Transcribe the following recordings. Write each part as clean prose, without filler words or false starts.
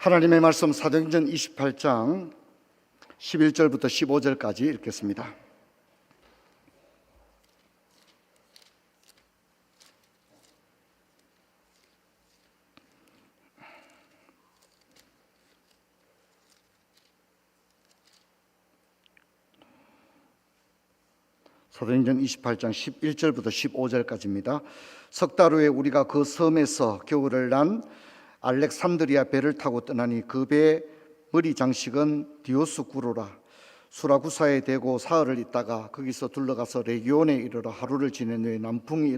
하나님의 말씀 사도행전 28장 11절부터 15절까지 읽겠습니다. 사도행전 28장 11절부터 15절까지입니다. 석 달 후에 우리가 그 섬에서 겨울을 난 알렉산드리아 배를 타고 떠나니 그 배의 머리 장식은 디오스쿠로라. 수라구사에 대고 사흘을 있다가 거기서 둘러가서 레기온에 이르러 하루를 지낸 후에 남풍이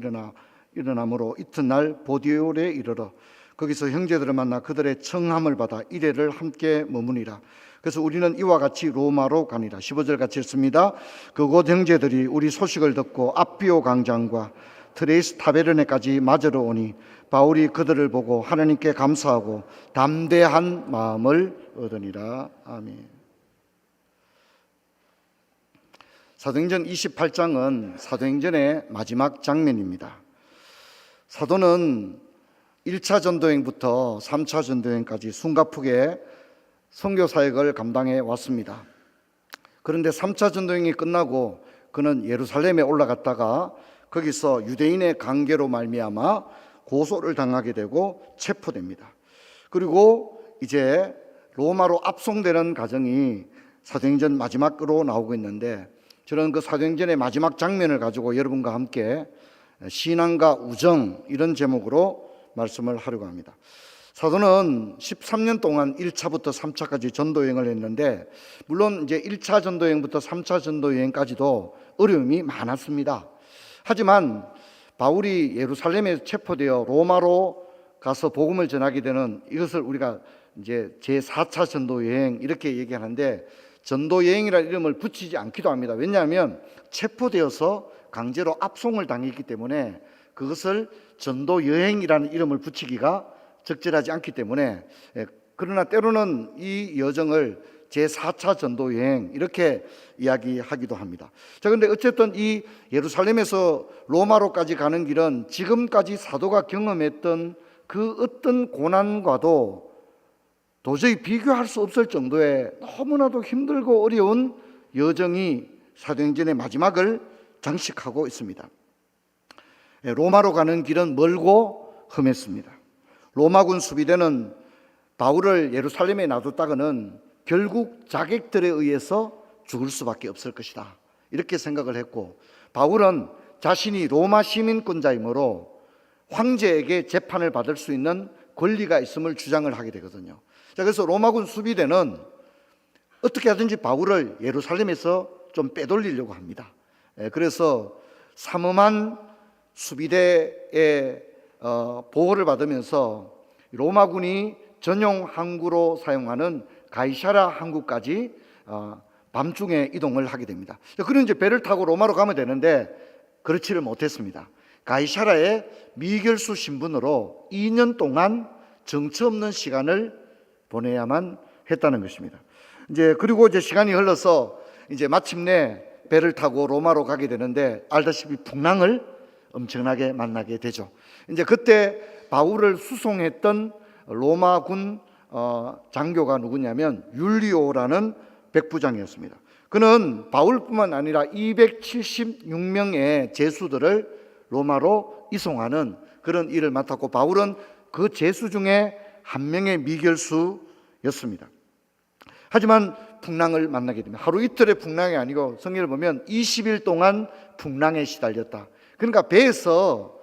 일어나므로 이튿날 보디올에 이르러 거기서 형제들을 만나 그들의 청함을 받아 이레를 함께 머무니라. 그래서 우리는 이와 같이 로마로 가니라. 15절 같이 읽습니다. 그곳 형제들이 우리 소식을 듣고 앞비오 광장과 트레이스 타베르네까지 맞으러 오니 바울이 그들을 보고 하나님께 감사하고 담대한 마음을 얻으니라. 아멘. 사도행전 28장은 사도행전의 마지막 장면입니다. 사도는 1차 전도행부터 3차 전도행까지 숨가쁘게 선교 사역을 감당해 왔습니다. 그런데 3차 전도행이 끝나고 그는 예루살렘에 올라갔다가 거기서 유대인의 관계로 말미암아 고소를 당하게 되고 체포됩니다. 그리고 이제 로마로 압송되는 과정이 사도행전 마지막으로 나오고 있는데, 저는 그 사도행전의 마지막 장면을 가지고 여러분과 함께 신앙과 우정, 이런 제목으로 말씀을 하려고 합니다. 사도는 13년 동안 1차부터 3차까지 전도여행을 했는데, 물론 이제 1차 전도여행부터 3차 전도여행까지도 어려움이 많았습니다. 하지만 바울이 예루살렘에 체포되어 로마로 가서 복음을 전하게 되는, 이것을 우리가 이제 제4차 전도여행 이렇게 얘기하는데, 전도여행이라는 이름을 붙이지 않기도 합니다. 왜냐하면 체포되어서 강제로 압송을 당했기 때문에 그것을 전도여행이라는 이름을 붙이기가 적절하지 않기 때문에, 그러나 때로는 이 여정을 제4차 전도여행 이렇게 이야기하기도 합니다. 자, 그런데 어쨌든 이 예루살렘에서 로마로까지 가는 길은 지금까지 사도가 경험했던 그 어떤 고난과도 도저히 비교할 수 없을 정도의 너무나도 힘들고 어려운 여정이 사도행전의 마지막을 장식하고 있습니다. 로마로 가는 길은 멀고 험했습니다. 로마군 수비대는 바울을 예루살렘에 놔뒀다가는 결국 자객들에 의해서 죽을 수밖에 없을 것이다, 이렇게 생각을 했고, 바울은 자신이 로마 시민권자이므로 황제에게 재판을 받을 수 있는 권리가 있음을 주장을 하게 되거든요. 자, 그래서 로마군 수비대는 어떻게 하든지 바울을 예루살렘에서 좀 빼돌리려고 합니다. 그래서 삼엄한 수비대의 보호를 받으면서 로마군이 전용 항구로 사용하는 가이사랴 항구까지 밤중에 이동을 하게 됩니다. 그런 이제 배를 타고 로마로 가면 되는데 그렇지를 못했습니다. 가이사랴의 미결수 신분으로 2년 동안 정처 없는 시간을 보내야만 했다는 것입니다. 그리고 이제 시간이 흘러서 이제 마침내 배를 타고 로마로 가게 되는데, 알다시피 풍랑을 엄청나게 만나게 되죠. 이제 그때 바울을 수송했던 로마군 장교가 누구냐면 율리오라는 백부장이었습니다. 그는 바울뿐만 아니라 276명의 제수들을 로마로 이송하는 그런 일을 맡았고, 바울은 그 제수 중에 한 명의 미결수였습니다. 하지만 풍랑을 만나게 됩니다. 하루 이틀의 풍랑이 아니고 성경을 보면 20일 동안 풍랑에 시달렸다. 그러니까 배에서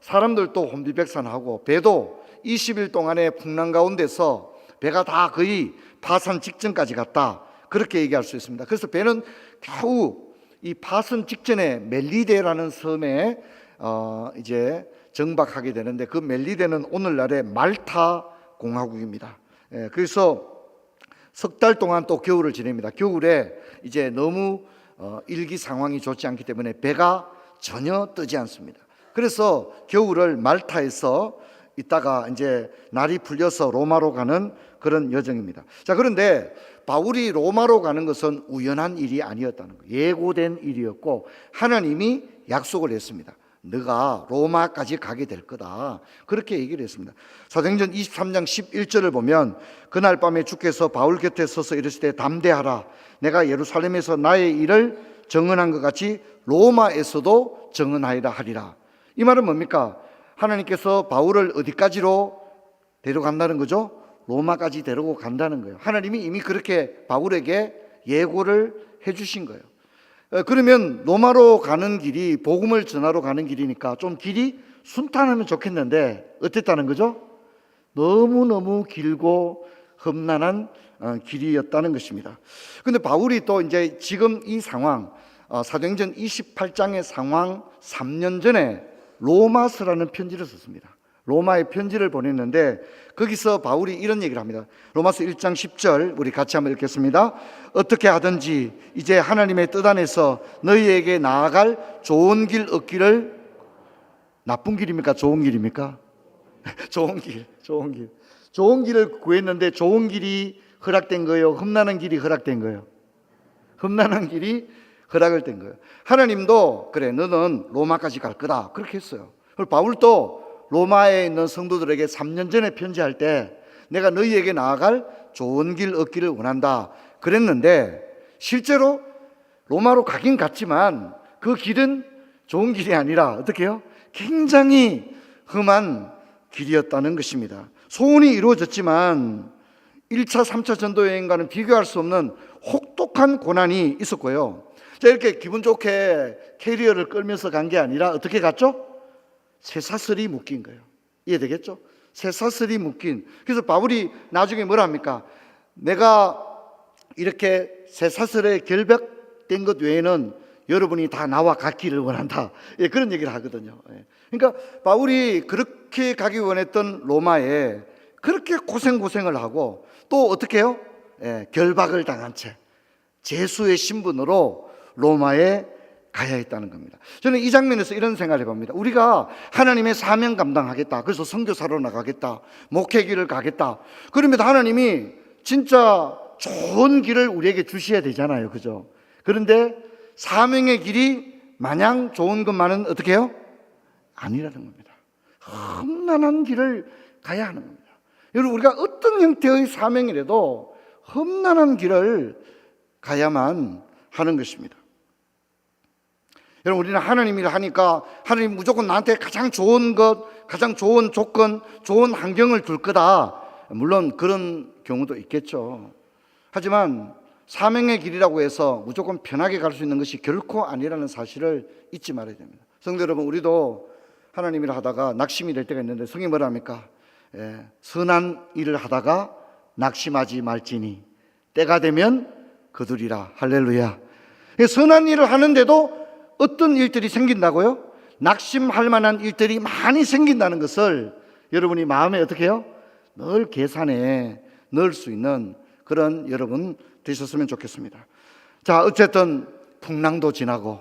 사람들도 혼비백산하고 배도 20일 동안의 풍랑 가운데서 배가 다 거의 파산 직전까지 갔다, 그렇게 얘기할 수 있습니다. 그래서 배는 겨우 이 파산 직전에 멜리데라는 섬에 이제 정박하게 되는데, 그 멜리데는 오늘날의 말타 공화국입니다. 그래서 석 달 동안 또 겨울을 지냅니다. 겨울에 이제 너무 일기 상황이 좋지 않기 때문에 배가 전혀 뜨지 않습니다. 그래서 겨울을 말타에서 있다가 이제 날이 풀려서 로마로 가는 그런 여정입니다. 자, 그런데 바울이 로마로 가는 것은 우연한 일이 아니었다는 거예요. 예고된 일이었고 하나님이 약속을 했습니다. 너가 로마까지 가게 될 거다. 그렇게 얘기를 했습니다. 사도행전 23장 11절을 보면 그날 밤에 주께서 바울 곁에 서서 이르시되 담대하라. 내가 예루살렘에서 나의 일을 정언한 것 같이 로마에서도 정언하리라 하리라. 이 말은 뭡니까? 하나님께서 바울을 어디까지로 데려간다는 거죠? 로마까지 데리고 간다는 거예요. 하나님이 이미 그렇게 바울에게 예고를 해주신 거예요. 그러면 로마로 가는 길이 복음을 전하러 가는 길이니까 좀 길이 순탄하면 좋겠는데 어땠다는 거죠? 너무너무 길고 험난한 길이었다는 것입니다. 근데 바울이 또 이제 지금 이 상황, 사도행전 28장의 상황 3년 전에 로마서라는 편지를 썼습니다. 로마에 편지를 보냈는데 거기서 바울이 이런 얘기를 합니다. 로마서 1장 10절 우리 같이 한번 읽겠습니다. 어떻게 하든지 이제 하나님의 뜻 안에서 너희에게 나아갈 좋은 길 얻기를. 나쁜 길입니까? 좋은 길입니까? 좋은 길. 좋은 길을 구했는데 좋은 길이 허락된 거예요? 험난한 길이 허락된 거예요? 험난한 길이 허락을 된 거예요. 하나님도 그래 너는 로마까지 갈 거다 그렇게 했어요. 그리고 바울도 로마에 있는 성도들에게 3년 전에 편지할 때 내가 너희에게 나아갈 좋은 길 얻기를 원한다 그랬는데 실제로 로마로 가긴 갔지만 그 길은 좋은 길이 아니라 어떻게 해요? 굉장히 험한 길이었다는 것입니다. 소원이 이루어졌지만 1차, 3차 전도 여행과는 비교할 수 없는 혹독한 고난이 있었고요. 자, 이렇게 기분 좋게 캐리어를 끌면서 간 게 아니라 어떻게 갔죠? 쇠사슬이 묶인 거예요. 이해되겠죠? 쇠사슬이 묶인. 그래서 바울이 나중에 뭐라 합니까? 내가 이렇게 쇠사슬에 결박된 것 외에는 여러분이 다 나와 같기를 원한다. 예, 그런 얘기를 하거든요. 예. 그러니까 바울이 그렇게 가기 원했던 로마에 그렇게 고생을 하고 또 어떻게 해요? 예, 결박을 당한 채 제수의 신분으로 로마에 가야 했다는 겁니다. 저는 이 장면에서 이런 생각을 해봅니다. 우리가 하나님의 사명 감당하겠다. 그래서 선교사로 나가겠다. 목회길을 가겠다. 그러면 하나님이 진짜 좋은 길을 우리에게 주셔야 되잖아요. 그죠? 그런데 사명의 길이 마냥 좋은 것만은 어떻게 해요? 아니라는 겁니다. 험난한 길을 가야 하는 겁니다. 여러분, 우리가 어떤 형태의 사명이라도 험난한 길을 가야만 하는 것입니다. 여러분, 우리는 하나님 일을 하니까 하나님 무조건 나한테 가장 좋은 것, 가장 좋은 조건, 좋은 환경을 줄 거다. 물론 그런 경우도 있겠죠. 하지만 사명의 길이라고 해서 무조건 편하게 갈 수 있는 것이 결코 아니라는 사실을 잊지 말아야 됩니다. 성도 여러분, 우리도 하나님 일을 하다가 낙심이 될 때가 있는데 성경이 뭐라 합니까? 선한 일을 하다가 낙심하지 말지니 때가 되면 거두리라. 할렐루야. 선한 일을 하는데도 어떤 일들이 생긴다고요? 낙심할 만한 일들이 많이 생긴다는 것을 여러분이 마음에 어떻게 해요? 늘 계산에 넣을 수 있는 그런 여러분 되셨으면 좋겠습니다. 자, 어쨌든 풍랑도 지나고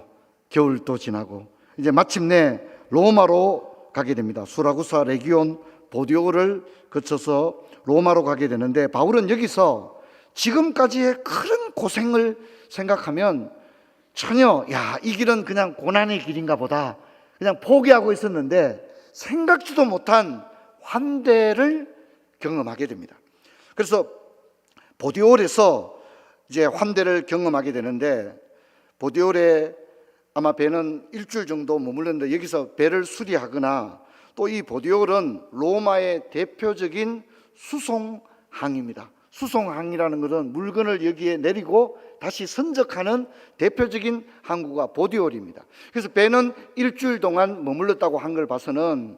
겨울도 지나고 이제 마침내 로마로 가게 됩니다. 수라구사, 레기온, 보디오를 거쳐서 로마로 가게 되는데 바울은 여기서 지금까지의 큰 고생을 생각하면 전혀 이 길은 그냥 고난의 길인가 보다 그냥 포기하고 있었는데 생각지도 못한 환대를 경험하게 됩니다. 그래서 보디올에서 이제 환대를 경험하게 되는데 보디올에 아마 배는 일주일 정도 머물렀는데 여기서 배를 수리하거나 또 이 보디올은 로마의 대표적인 수송항입니다. 수송항이라는 것은 물건을 여기에 내리고 다시 선적하는 대표적인 항구가 보디올입니다. 그래서 배는 일주일 동안 머물렀다고 한 걸 봐서는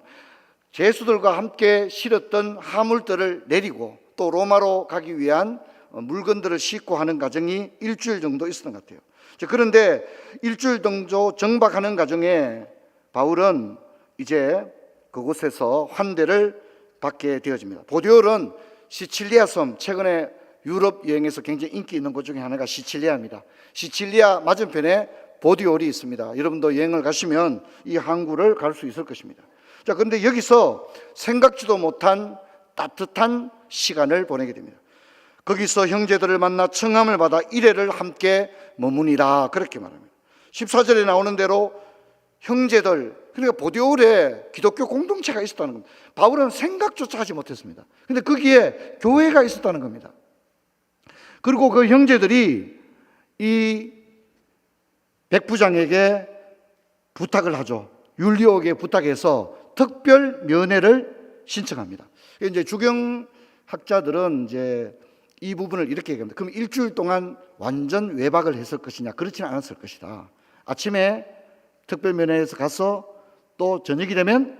제수들과 함께 실었던 화물들을 내리고 또 로마로 가기 위한 물건들을 싣고 하는 과정이 일주일 정도 있었던 것 같아요. 그런데 일주일 정도 정박하는 과정에 바울은 이제 그곳에서 환대를 받게 되어집니다. 보디올은 시칠리아 섬, 최근에 유럽 여행에서 굉장히 인기 있는 곳 중에 하나가 시칠리아입니다. 시칠리아 맞은편에 보디올이 있습니다. 여러분도 여행을 가시면 이 항구를 갈 수 있을 것입니다. 자, 그런데 여기서 생각지도 못한 따뜻한 시간을 보내게 됩니다. 거기서 형제들을 만나 청함을 받아 이래를 함께 머무니라 그렇게 말합니다. 14절에 나오는 대로 형제들, 그러니까 보디올에 기독교 공동체가 있었다는 겁니다. 바울은 생각조차 하지 못했습니다. 근데 거기에 교회가 있었다는 겁니다. 그리고 그 형제들이 이 백부장에게 부탁을 하죠. 율리오에게 부탁해서 특별 면회를 신청합니다. 이제 주경학자들은 이제 이 부분을 이렇게 얘기합니다. 그럼 일주일 동안 완전 외박을 했을 것이냐? 그렇지는 않았을 것이다. 아침에 특별 면회에서 가서 또 저녁이 되면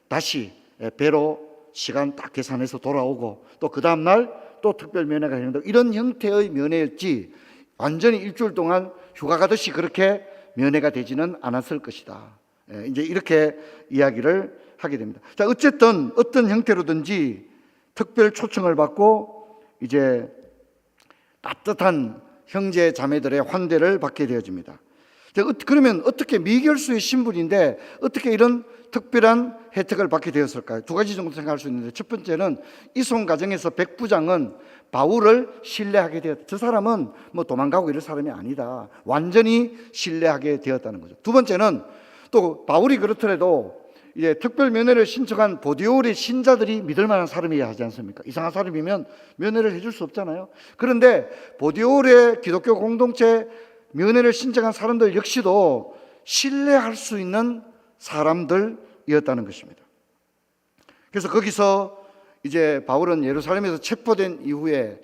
다시 배로 시간 딱 계산해서 돌아오고 또 그 다음날 또 특별 면회가 있는데 이런 형태의 면회였지 완전히 일주일 동안 휴가 가듯이 그렇게 면회가 되지는 않았을 것이다. 이제 이렇게 이야기를 하게 됩니다. 자, 어쨌든 어떤 형태로든지 특별 초청을 받고 이제 따뜻한 형제 자매들의 환대를 받게 되어집니다. 그러면 어떻게 미결수의 신분인데 어떻게 이런 특별한 혜택을 받게 되었을까요? 두 가지 정도 생각할 수 있는데, 첫 번째는 이송 과정에서 백부장은 바울을 신뢰하게 되었다. 저 사람은 뭐 도망가고 이럴 사람이 아니다. 완전히 신뢰하게 되었다는 거죠. 두 번째는 또 바울이 그렇더라도 이제 특별 면회를 신청한 보디올의 신자들이 믿을 만한 사람이어야 하지 않습니까? 이상한 사람이면 면회를 해줄 수 없잖아요. 그런데 보디올의 기독교 공동체 면회를 신청한 사람들 역시도 신뢰할 수 있는 사람들이었다는 것입니다. 그래서 거기서 이제 바울은 예루살렘에서 체포된 이후에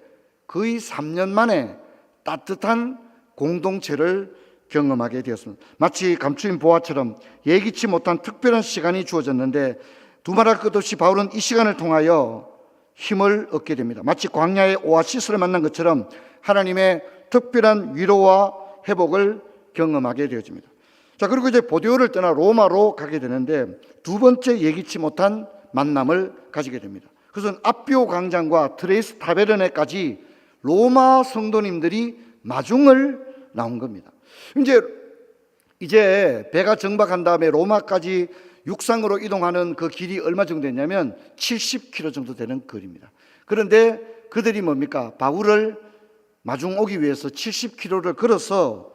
거의 3년 만에 따뜻한 공동체를 경험하게 되었습니다. 마치 감추인 보화처럼 예기치 못한 특별한 시간이 주어졌는데 두말할 것 없이 바울은 이 시간을 통하여 힘을 얻게 됩니다. 마치 광야의 오아시스를 만난 것처럼 하나님의 특별한 위로와 회복을 경험하게 되어집니다. 자, 그리고 이제 보디올을 떠나 로마로 가게 되는데 두 번째 예기치 못한 만남을 가지게 됩니다. 그것은 아비오 광장과 트레이스 타베르네까지 로마 성도님들이 마중을 나온 겁니다. 이제 배가 정박한 다음에 로마까지 육상으로 이동하는 그 길이 얼마 정도 됐냐면 70km 정도 되는 거리입니다. 그런데 그들이 뭡니까? 바울을 마중 오기 위해서 70km를 걸어서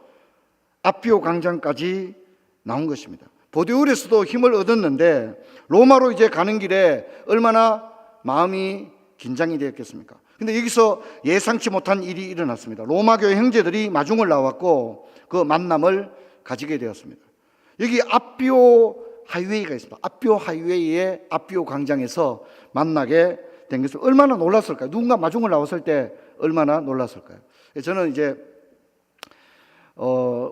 아비오 광장까지 나온 것입니다. 보디올에서도 힘을 얻었는데 로마로 이제 가는 길에 얼마나 마음이 긴장이 되었겠습니까? 근데 여기서 예상치 못한 일이 일어났습니다. 로마 교회 형제들이 마중을 나왔고 그 만남을 가지게 되었습니다. 여기 아비오 하이웨이가 있습니다. 아비오 하이웨이의 아비오 광장에서 만나게 된 것을 얼마나 놀랐을까요? 누군가 마중을 나왔을 때 얼마나 놀랐을까요? 저는 이제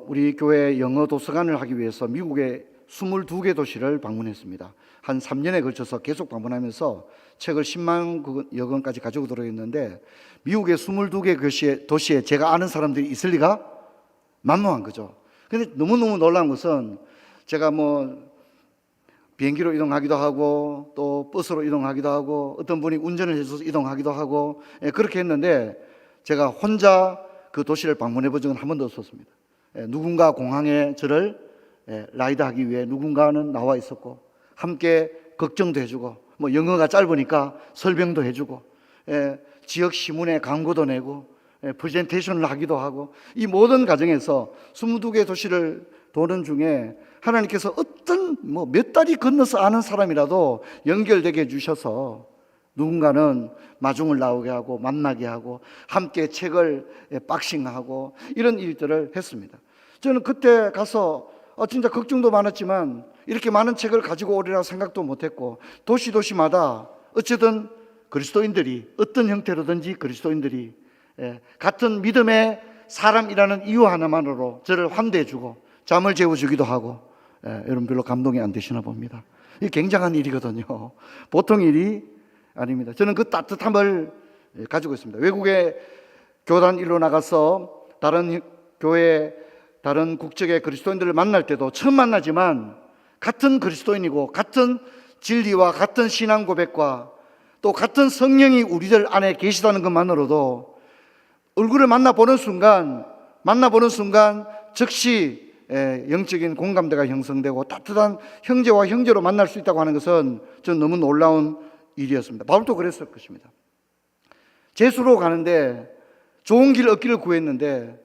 우리 교회 영어 도서관을 하기 위해서 미국의 22개 도시를 방문했습니다. 한 3년에 걸쳐서 계속 방문하면서 책을 10만 여권까지 가지고 들어있는데 미국의 22개 도시에 제가 아는 사람들이 있을 리가 만무한 거죠. 근데 너무너무 놀라운 것은 제가 뭐 비행기로 이동하기도 하고 또 버스로 이동하기도 하고 어떤 분이 운전을 해서 이동하기도 하고 그렇게 했는데 제가 혼자 그 도시를 방문해 본 적은 한 번도 없었습니다. 누군가 공항에 저를 라이드하기 위해 누군가는 나와 있었고 함께 걱정도 해주고 뭐 영어가 짧으니까 설명도 해주고 지역 신문에 광고도 내고 프레젠테이션을 하기도 하고 이 모든 과정에서 22개 도시를 도는 중에 하나님께서 어떤 몇 달이 건너서 아는 사람이라도 연결되게 해주셔서 누군가는 마중을 나오게 하고 만나게 하고 함께 책을 박싱하고 이런 일들을 했습니다. 저는 그때 가서 진짜 걱정도 많았지만 이렇게 많은 책을 가지고 오리라 생각도 못했고 도시마다 어쨌든 그리스도인들이 어떤 형태로든지 그리스도인들이 같은 믿음의 사람이라는 이유 하나만으로 저를 환대해주고 잠을 재워주기도 하고 여러분 별로 감동이 안 되시나 봅니다. 이게 굉장한 일이거든요. 보통 일이 아닙니다. 저는 그 따뜻함을 가지고 있습니다. 외국에 교단 일로 나가서 다른 교회 다른 국적의 그리스도인들을 만날 때도 처음 만나지만 같은 그리스도인이고 같은 진리와 같은 신앙 고백과 또 같은 성령이 우리들 안에 계시다는 것만으로도 얼굴을 만나보는 순간 즉시 영적인 공감대가 형성되고 따뜻한 형제와 형제로 만날 수 있다고 하는 것은 저는 너무 놀라운 일이었습니다. 바울도 그랬을 것입니다. 제수로 가는데 좋은 길 얻기를 구했는데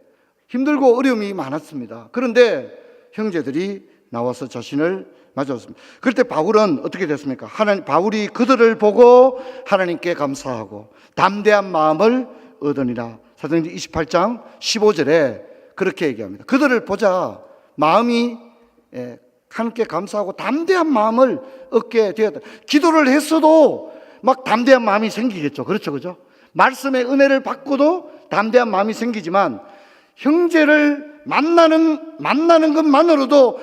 힘들고 어려움이 많았습니다. 그런데 형제들이 나와서 자신을 맞았습니다. 그럴 때 바울은 어떻게 됐습니까? 바울이 그들을 보고 하나님께 감사하고 담대한 마음을 얻으니라. 사도행전 28장 15절에 그렇게 얘기합니다. 그들을 보자 마음이 하나님께 감사하고 담대한 마음을 얻게 되었다. 기도를 했어도 막 담대한 마음이 생기겠죠. 그렇죠, 그죠? 말씀의 은혜를 받고도 담대한 마음이 생기지만 형제를 만나는 것만으로도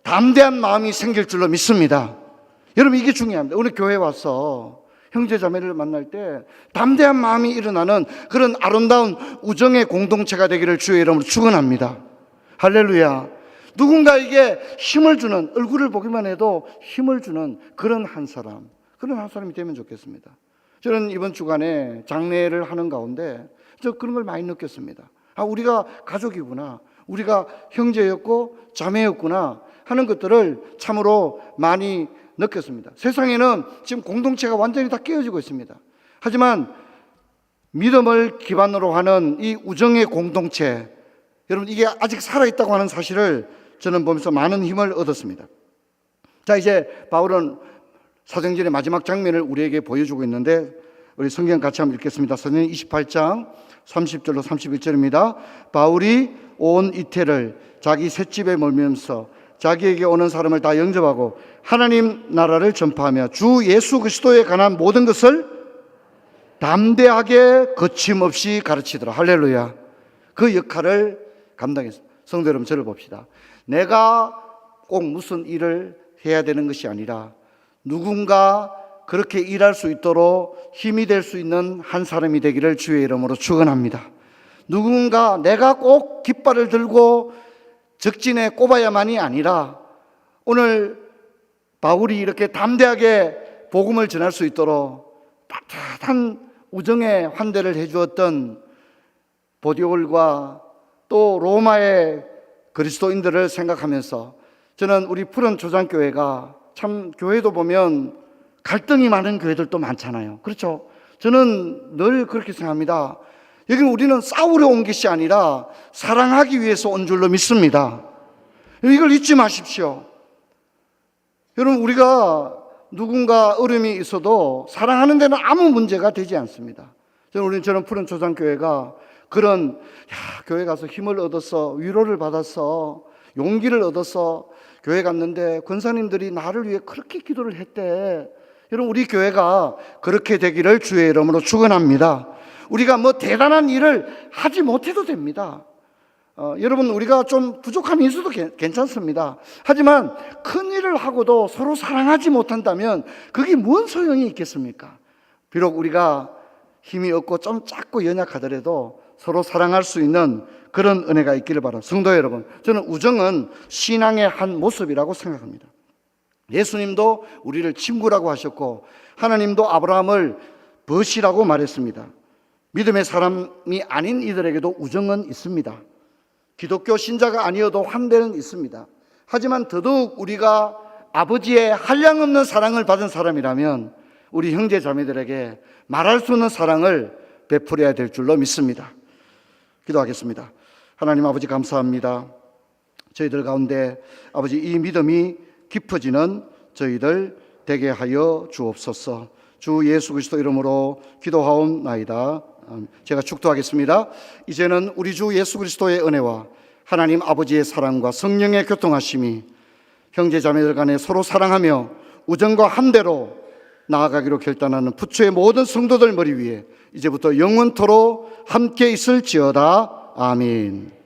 담대한 마음이 생길 줄로 믿습니다. 여러분, 이게 중요합니다. 오늘 교회에 와서 형제자매를 만날 때 담대한 마음이 일어나는 그런 아름다운 우정의 공동체가 되기를 주의 이름으로 축원합니다. 할렐루야. 누군가에게 힘을 주는, 얼굴을 보기만 해도 힘을 주는 그런 한 사람이 되면 좋겠습니다. 저는 이번 주간에 장례를 하는 가운데 저 그런 걸 많이 느꼈습니다. 우리가 가족이구나, 우리가 형제였고 자매였구나 하는 것들을 참으로 많이 느꼈습니다. 세상에는 지금 공동체가 완전히 다 깨어지고 있습니다. 하지만 믿음을 기반으로 하는 이 우정의 공동체, 여러분, 이게 아직 살아있다고 하는 사실을 저는 보면서 많은 힘을 얻었습니다. 자, 이제 바울은 사도행전의 마지막 장면을 우리에게 보여주고 있는데 우리 성경 같이 한번 읽겠습니다. 사도행전 28장 30절로 31절입니다. 바울이 온 이태를 자기 셋집에 머물면서 자기에게 오는 사람을 다 영접하고 하나님 나라를 전파하며 주 예수 그리스도에 관한 모든 것을 담대하게 거침없이 가르치더라. 할렐루야. 그 역할을 감당했습니다. 성도 여러분, 저를 봅시다. 내가 꼭 무슨 일을 해야 되는 것이 아니라 누군가 그렇게 일할 수 있도록 힘이 될 수 있는 한 사람이 되기를 주의 이름으로 축원합니다. 누군가 내가 꼭 깃발을 들고 적진에 꼽아야만이 아니라 오늘 바울이 이렇게 담대하게 복음을 전할 수 있도록 따뜻한 우정의 환대를 해주었던 보디올과 또 로마의 그리스도인들을 생각하면서 저는 우리 푸른 조장교회가 참, 교회도 보면 갈등이 많은 교회들도 많잖아요. 그렇죠? 저는 늘 그렇게 생각합니다. 여기는 우리는 싸우려 온 것이 아니라 사랑하기 위해서 온 줄로 믿습니다. 이걸 잊지 마십시오. 여러분, 우리가 누군가 어려움이 있어도 사랑하는 데는 아무 문제가 되지 않습니다. 저는 푸른 조장교회가 그런, 교회 가서 힘을 얻었어, 위로를 받았어, 용기를 얻었어, 교회 갔는데 권사님들이 나를 위해 그렇게 기도를 했대. 여러분, 우리 교회가 그렇게 되기를 주의 이름으로 축원합니다. 우리가 뭐 대단한 일을 하지 못해도 됩니다. 여러분, 우리가 좀 부족함이 있어도 괜찮습니다. 하지만 큰 일을 하고도 서로 사랑하지 못한다면 그게 뭔 소용이 있겠습니까? 비록 우리가 힘이 없고 좀 작고 연약하더라도 서로 사랑할 수 있는 그런 은혜가 있기를 바랍니다. 성도 여러분, 저는 우정은 신앙의 한 모습이라고 생각합니다. 예수님도 우리를 친구라고 하셨고 하나님도 아브라함을 벗이라고 말했습니다. 믿음의 사람이 아닌 이들에게도 우정은 있습니다. 기독교 신자가 아니어도 환대는 있습니다. 하지만 더더욱 우리가 아버지의 한량없는 사랑을 받은 사람이라면 우리 형제 자매들에게 말할 수 없는 사랑을 베풀어야 될 줄로 믿습니다. 기도하겠습니다. 하나님 아버지, 감사합니다. 저희들 가운데 아버지, 이 믿음이 깊어지는 저희들 되게 하여 주옵소서. 주 예수 그리스도 이름으로 기도하옵나이다. 제가 축도하겠습니다. 이제는 우리 주 예수 그리스도의 은혜와 하나님 아버지의 사랑과 성령의 교통하심이 형제 자매들 간에 서로 사랑하며 우정과 함대로 나아가기로 결단하는 부처의 모든 성도들 머리 위에 이제부터 영원토록 함께 있을지어다. 아멘.